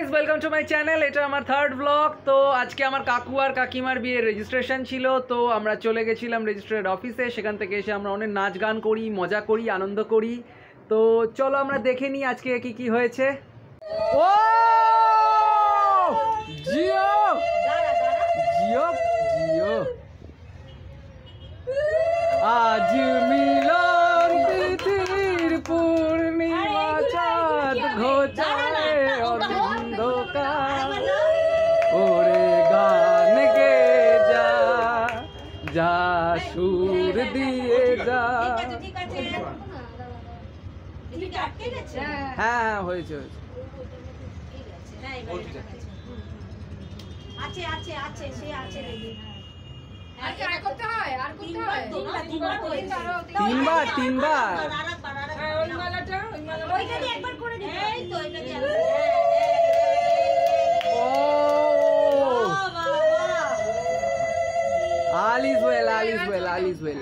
Guys, welcome to my channel. এটা আমার third blog. তো আজকে আমার কাকু আর কাকিমার বিয়ের রেজিস্ট্রেশন ছিল, তো আমরা চলে গেছিলাম রেজিস্ট্রেড অফিসে। সেখান থেকে এসে আমরা অনেক নাচ গান করি, মজা করি, আনন্দ করি। তো চলো আমরা দেখে নিই আজকে কি কি হয়েছে। ও জিও জিও জিও আজ মিলন তিথির পূর্ণিমা চাঁদ ঘোচায় অন্ধকার ওরে গান গে যা যা সুর দিয়ে যা। হ্যাঁ হ্যাঁ হয়েছে হয়েছে। তিনবার All is well.